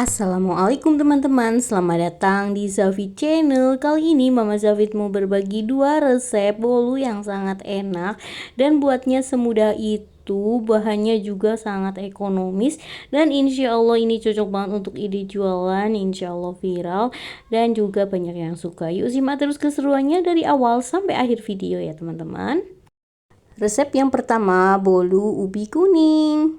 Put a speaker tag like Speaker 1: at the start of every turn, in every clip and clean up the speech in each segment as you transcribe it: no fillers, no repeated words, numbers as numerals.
Speaker 1: Assalamualaikum teman-teman, selamat datang di Zafid Channel. Kali ini Mama Zafid mau berbagi 2 resep bolu yang sangat enak dan buatnya semudah itu. Bahannya juga sangat ekonomis dan insya Allah ini cocok banget untuk ide jualan, insya Allah viral dan juga banyak yang suka. Yuk simak terus keseruannya dari awal sampai akhir video ya teman-teman. Resep yang pertama, bolu ubi kuning.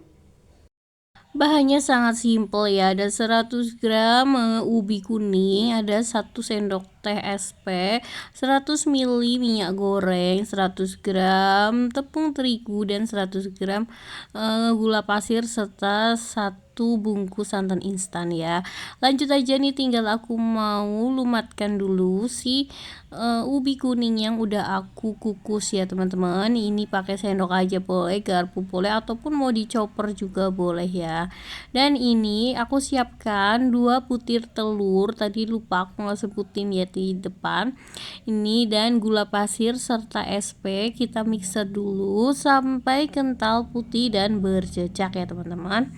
Speaker 1: Bahannya sangat simpel ya, ada 100 gram ubi kuning, ada 1 sendok teh SP, 100 ml minyak goreng, 100 gram tepung terigu, dan 100 gram gula pasir, serta 1 bungkus santan instan ya. Lanjut aja nih, tinggal aku mau lumatkan dulu si ubi kuning yang udah aku kukus ya teman-teman. Ini pakai sendok aja boleh, garpu boleh, ataupun mau dicoper juga boleh ya. Dan ini aku siapkan 2 butir telur, tadi lupa aku nggak sebutin ya di depan ini, dan gula pasir serta SP. Kita mixer dulu sampai kental, putih, dan berjejak ya teman-teman.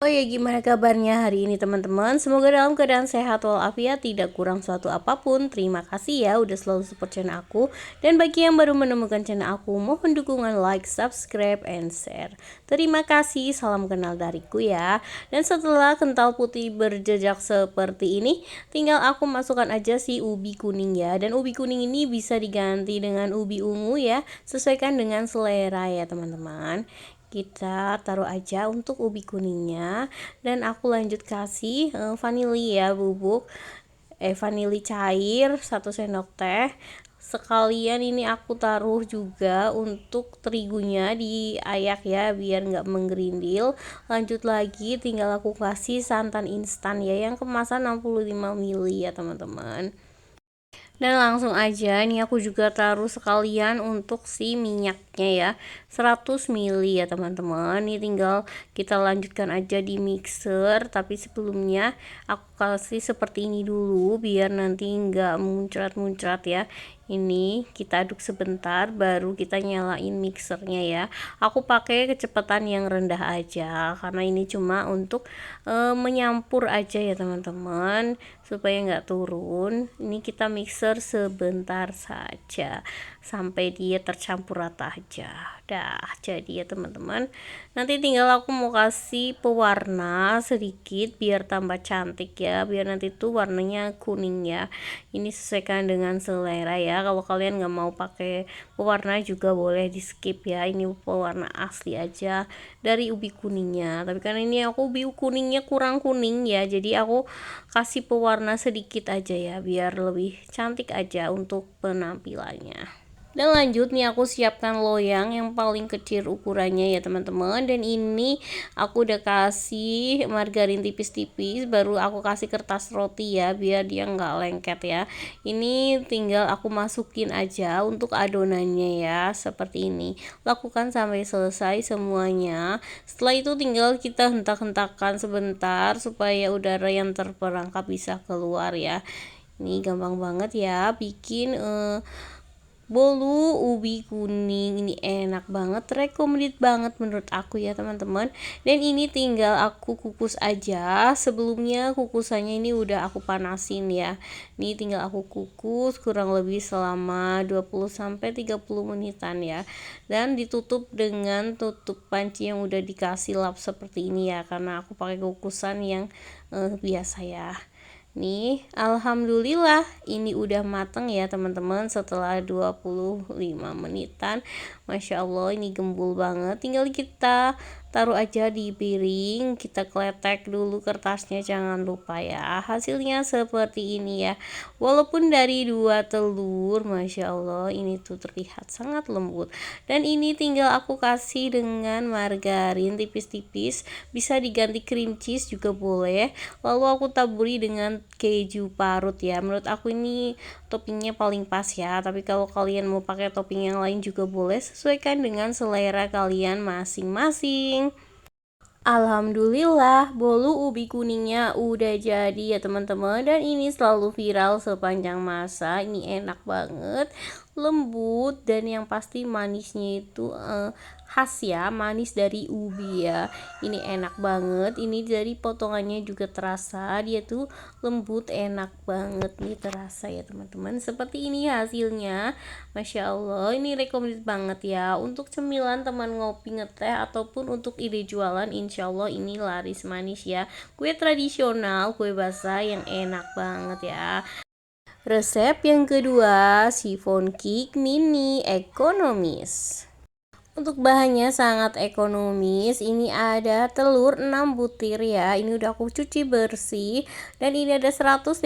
Speaker 1: Oh ya, gimana kabarnya hari ini teman-teman? Semoga dalam keadaan sehat walafiat, tidak kurang suatu apapun. Terima kasih ya udah selalu support channel aku. Dan bagi yang baru menemukan channel aku, mohon dukungan like, subscribe, and share. Terima kasih, salam kenal dariku ya. Dan setelah kental putih berjejak seperti ini, tinggal aku masukkan aja si ubi kuning ya. Dan ubi kuning ini bisa diganti dengan ubi ungu ya, sesuaikan dengan selera ya teman-teman. Kita taruh aja untuk ubi kuningnya, dan aku lanjut kasih vanili ya, bubuk vanili cair 1 sendok teh. Sekalian ini aku taruh juga untuk terigunya diayak ya, biar nggak menggerindil. Lanjut lagi, tinggal aku kasih santan instan ya, yang kemasan 65 ml ya teman-teman. Dan langsung aja ini aku juga taruh sekalian untuk si minyaknya ya, 100 ml ya teman-teman. Ini tinggal kita lanjutkan aja di mixer, tapi sebelumnya aku kasih seperti ini dulu biar nanti nggak muncrat-muncrat ya. Ini kita aduk sebentar baru kita nyalain mixernya ya. Aku pakai kecepatan yang rendah aja karena ini cuma untuk menyampur aja ya teman-teman, supaya nggak turun. Ini kita mixer sebentar saja sampai dia tercampur rata aja. Dah jadi ya teman-teman. Nanti tinggal aku mau kasih pewarna sedikit biar tambah cantik ya, biar nanti tuh warnanya kuning ya. Ini sesuaikan dengan selera ya. Kalau kalian nggak mau pakai pewarna juga boleh di skip ya. Ini pewarna asli aja dari ubi kuningnya. Tapi karena ini aku ubi kuningnya kurang kuning ya, jadi aku kasih pewarna sedikit aja ya, biar lebih cantik aja untuk penampilannya. Dan lanjut nih, aku siapkan loyang yang paling kecil ukurannya ya teman-teman. Dan ini aku udah kasih margarin tipis-tipis, baru aku kasih kertas roti ya, biar dia nggak lengket ya. Ini tinggal aku masukin aja untuk adonannya ya, seperti ini. Lakukan sampai selesai semuanya. Setelah itu tinggal kita hentak-hentakan sebentar supaya udara yang terperangkap bisa keluar ya. Ini gampang banget ya bikin bolu ubi kuning. Ini enak banget, recommended banget menurut aku ya teman-teman. Dan ini tinggal aku kukus aja. Sebelumnya kukusannya ini udah aku panasin ya. Ini tinggal aku kukus kurang lebih selama 20-30 menitan ya. Dan ditutup dengan tutup panci yang udah dikasih lap seperti ini ya, karena aku pakai kukusan yang biasa ya. Nih, alhamdulillah ini udah mateng ya teman-teman setelah 25 menitan. Masya Allah, ini gembul banget. Tinggal kita taruh aja di piring, kita kletek dulu kertasnya, jangan lupa ya. Hasilnya seperti ini ya. Walaupun dari 2 telur, Masya Allah ini tuh terlihat sangat lembut. Dan ini tinggal aku kasih dengan margarin tipis-tipis, bisa diganti cream cheese juga boleh. Lalu aku taburi dengan keju parut ya. Menurut aku ini toppingnya paling pas ya, tapi kalau kalian mau pakai topping yang lain juga boleh, sesuaikan dengan selera kalian masing-masing. Alhamdulillah, bolu ubi kuningnya udah jadi ya teman-teman, dan ini selalu viral sepanjang masa. Ini enak banget. lembut dan yang pasti manisnya itu khas ya, manis dari ubi ya. Ini enak banget, ini dari potongannya juga terasa, dia tuh lembut, enak banget nih, terasa ya teman-teman. Seperti ini hasilnya, Masya Allah. Ini recommended banget ya untuk cemilan teman ngopi ngeteh ataupun untuk ide jualan. Insya Allah ini laris manis ya, kue tradisional, kue basah yang enak banget ya. Resep yang kedua, chiffon cake mini ekonomis. Untuk bahannya sangat ekonomis. Ini ada telur 6 butir ya. Ini udah aku cuci bersih. Dan ini ada 150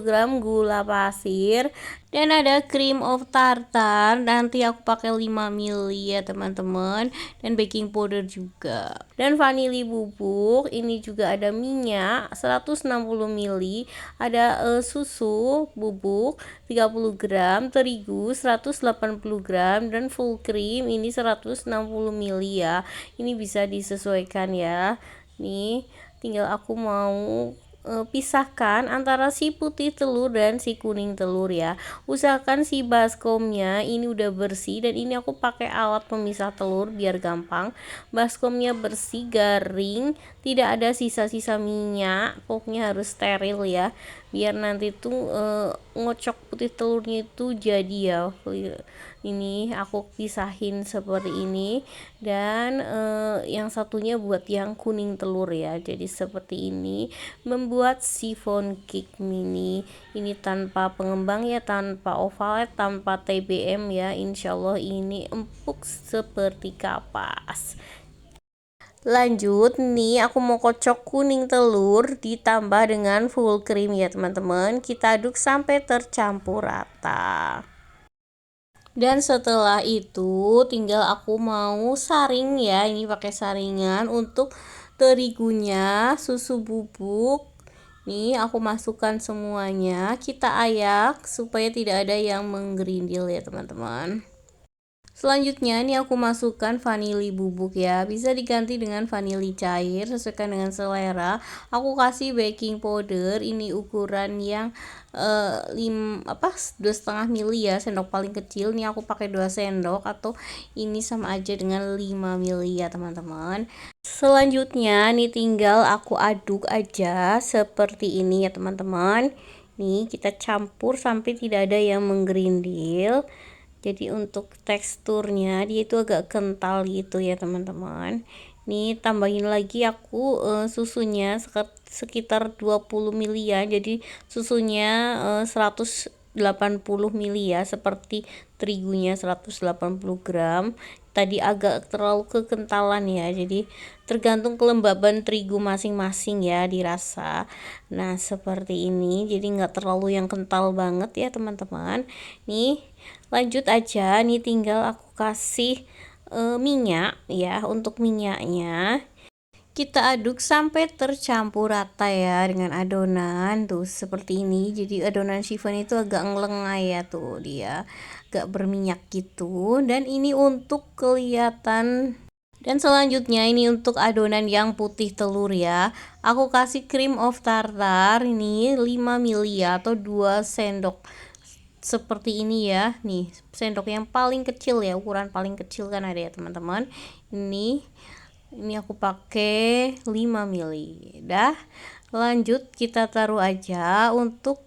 Speaker 1: gram gula pasir. Dan ada cream of tartar. Nanti aku pakai 5 ml ya teman-teman. Dan baking powder juga. Dan vanili bubuk. Ini juga ada minyak 160 ml. Ada susu bubuk 30 gram, terigu 180 gram, dan full cream ini 160 ml ya. Ini bisa disesuaikan ya. Nih, tinggal aku mau pisahkan antara si putih telur dan si kuning telur ya. Usahakan si baskomnya ini udah bersih, dan ini aku pakai alat pemisah telur biar gampang. Baskomnya bersih, garing, tidak ada sisa-sisa minyak, pokoknya harus steril ya, biar nanti tuh ngocok putih telurnya itu jadi ya. Ini aku pisahin seperti ini, dan yang satunya buat yang kuning telur ya. Jadi seperti ini membuat chiffon cake mini ini tanpa pengembang ya, tanpa ovalet, tanpa TBM ya. Insya Allah ini empuk seperti kapas. Lanjut nih, aku mau kocok kuning telur ditambah dengan full cream ya teman-teman. Kita aduk sampai tercampur rata. Dan setelah itu tinggal aku mau saring ya. Ini pakai saringan untuk terigunya, susu bubuk. Nih aku masukkan semuanya. Kita ayak supaya tidak ada yang menggerindil ya teman-teman. Selanjutnya ini aku masukkan vanili bubuk ya, bisa diganti dengan vanili cair sesuaikan dengan selera. Aku kasih baking powder, ini ukuran yang 2,5 mili ya, sendok paling kecil. Nih aku pakai 2 sendok, atau ini sama aja dengan 5 mili ya teman-teman. Selanjutnya nih tinggal aku aduk aja seperti ini ya teman-teman. Nih kita campur sampai tidak ada yang menggerindil. Jadi untuk teksturnya dia itu agak kental gitu ya teman-teman. Nih tambahin lagi aku susunya sekitar 20 ml ya. Jadi susunya 180 ml ya, seperti terigunya 180 gram. Tadi agak terlalu kekentalan ya, jadi tergantung kelembaban terigu masing-masing ya dirasa. Nah seperti ini, jadi nggak terlalu yang kental banget ya teman-teman. Nih lanjut aja, nih tinggal aku kasih minyak ya. Untuk minyaknya kita aduk sampai tercampur rata ya dengan adonan tuh seperti ini. Jadi adonan chiffon itu agak ngelengai ya, tuh dia agak berminyak gitu. Dan ini untuk kelihatan. Dan selanjutnya ini untuk adonan yang putih telur ya. Aku kasih cream of tartar ini 5 mili ya, atau 2 sendok seperti ini ya. Nih sendok yang paling kecil ya, ukuran paling kecil kan ada ya teman-teman. Ini aku pakai 5 mili. Dah, lanjut kita taruh aja untuk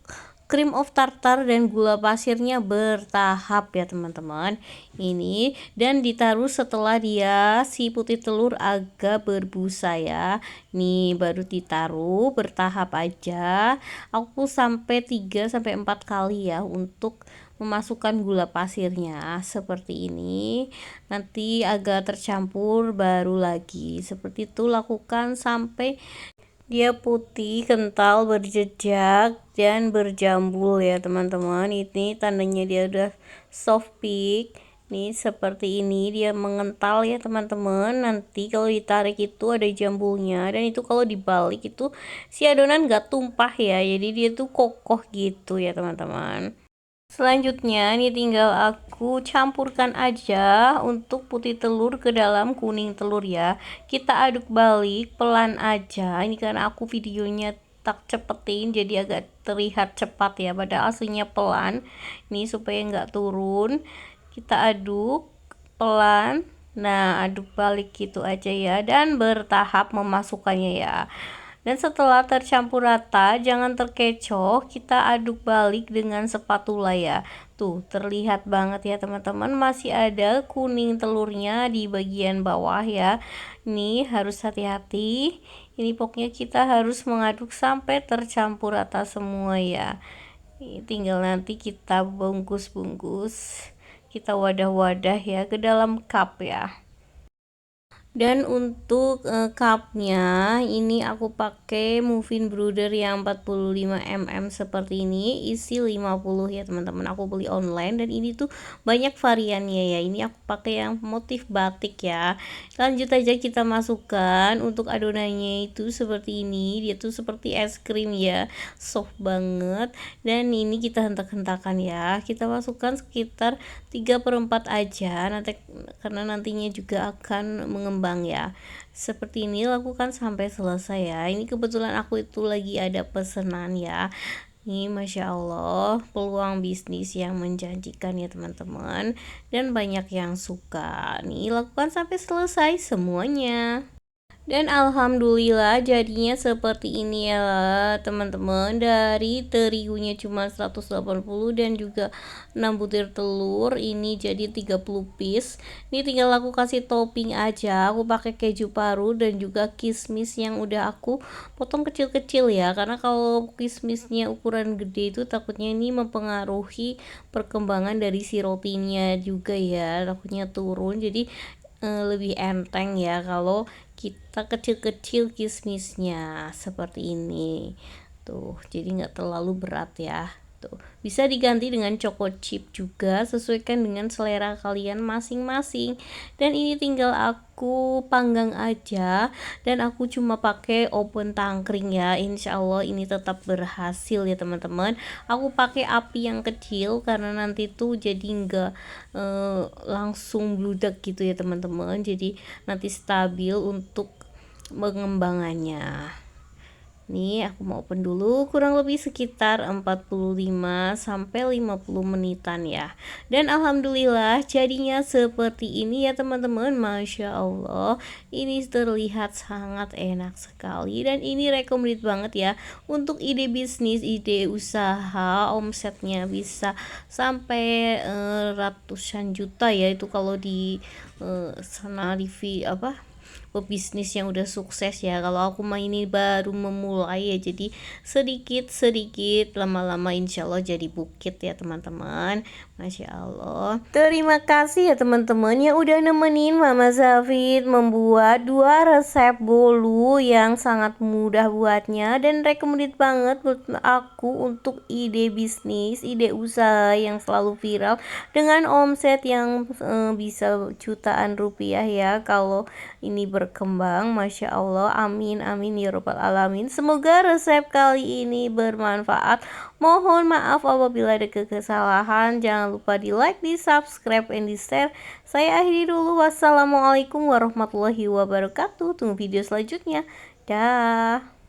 Speaker 1: cream of tartar dan gula pasirnya bertahap ya teman-teman. Ini dan ditaruh setelah dia si putih telur agak berbusa ya. Nih baru ditaruh bertahap aja. Aku sampai 3 sampai 4 kali ya untuk memasukkan gula pasirnya seperti ini. Nanti agak tercampur baru lagi. Seperti itu lakukan sampai dia putih, kental, berjejak, dan berjambul ya teman-teman. Ini tandanya dia udah soft peak. Nih seperti ini dia mengental ya teman-teman. Nanti kalau ditarik itu ada jambulnya, dan itu kalau dibalik itu si adonan gak tumpah ya. Jadi dia tuh kokoh gitu ya teman-teman. Selanjutnya ini tinggal aku campurkan aja untuk putih telur ke dalam kuning telur ya. Kita aduk balik pelan aja. Ini karena aku videonya tak cepetin jadi agak terlihat cepat ya, padahal aslinya pelan. Ini supaya nggak turun, kita aduk pelan. Nah, aduk balik gitu aja ya, dan bertahap memasukkannya ya. Dan setelah tercampur rata, jangan terkecoh, kita aduk balik dengan spatula ya. Tuh, terlihat banget ya teman-teman, masih ada kuning telurnya di bagian bawah ya. Ini harus hati-hati. Ini pokoknya kita harus mengaduk sampai tercampur rata semua ya. Ini tinggal nanti kita bungkus-bungkus, kita wadah-wadah ya ke dalam cup ya. Dan untuk cupnya ini aku pakai Muffin Brother yang 45 mm seperti ini, isi 50 ya teman-teman. Aku beli online dan ini tuh banyak variannya ya. Ini aku pakai yang motif batik ya. Lanjut aja kita masukkan. Untuk adonannya itu seperti ini, dia tuh seperti es krim ya, soft banget. Dan ini kita hentak-hentakan ya, kita masukkan sekitar 3/4 aja nanti, karena nantinya juga akan mengembang ya. Seperti ini lakukan sampai selesai ya. Ini kebetulan aku itu lagi ada pesanan ya. Ini Masya Allah, peluang bisnis yang menjanjikan ya teman-teman, dan banyak yang suka. Nih lakukan sampai selesai semuanya. Dan alhamdulillah jadinya seperti ini ya teman-teman. Dari terigunya cuma 180 dan juga 6 butir telur, ini jadi 30 piece. Ini tinggal aku kasih topping aja. Aku pakai keju paru dan juga kismis yang udah aku potong kecil-kecil ya, karena kalau kismisnya ukuran gede itu takutnya ini mempengaruhi perkembangan dari si rotinya juga ya, takutnya turun. Jadi lebih enteng ya kalau kita kecil-kecil kismisnya seperti ini tuh, jadi nggak terlalu berat ya. Tuh, bisa diganti dengan choco chip juga, sesuaikan dengan selera kalian masing-masing. Dan ini tinggal aku panggang aja, dan aku cuma pakai oven tangkring ya. Insya Allah ini tetap berhasil ya teman-teman. Aku pakai api yang kecil karena nanti tuh jadi nggak langsung bludak gitu ya teman-teman, jadi nanti stabil untuk pengembangannya. Nih aku mau open dulu, kurang lebih sekitar 45 sampai 50 menitan ya. Dan alhamdulillah jadinya seperti ini ya teman-teman. Masya Allah, ini terlihat sangat enak sekali, dan ini recommended banget ya untuk ide bisnis, ide usaha. Omsetnya bisa sampai ratusan juta ya, itu kalau di sana review pebisnis yang udah sukses ya. Kalau aku mah ini baru memulai ya, jadi sedikit-sedikit, lama-lama insya Allah jadi bukit ya teman-teman. Masya Allah, terima kasih ya teman-teman yang udah nemenin Mama Zafit membuat 2 resep bolu yang sangat mudah buatnya, dan recommended banget buat aku untuk ide bisnis, ide usaha yang selalu viral dengan omset yang bisa jutaan rupiah ya kalau ini berkembang. Masya Allah, amin amin ya robbal alamin. Semoga resep kali ini bermanfaat. Mohon maaf apabila ada kesalahan. Jangan lupa di like, di subscribe, and di share. Saya akhiri dulu. Wassalamualaikum warahmatullahi wabarakatuh. Tunggu video selanjutnya. Dah.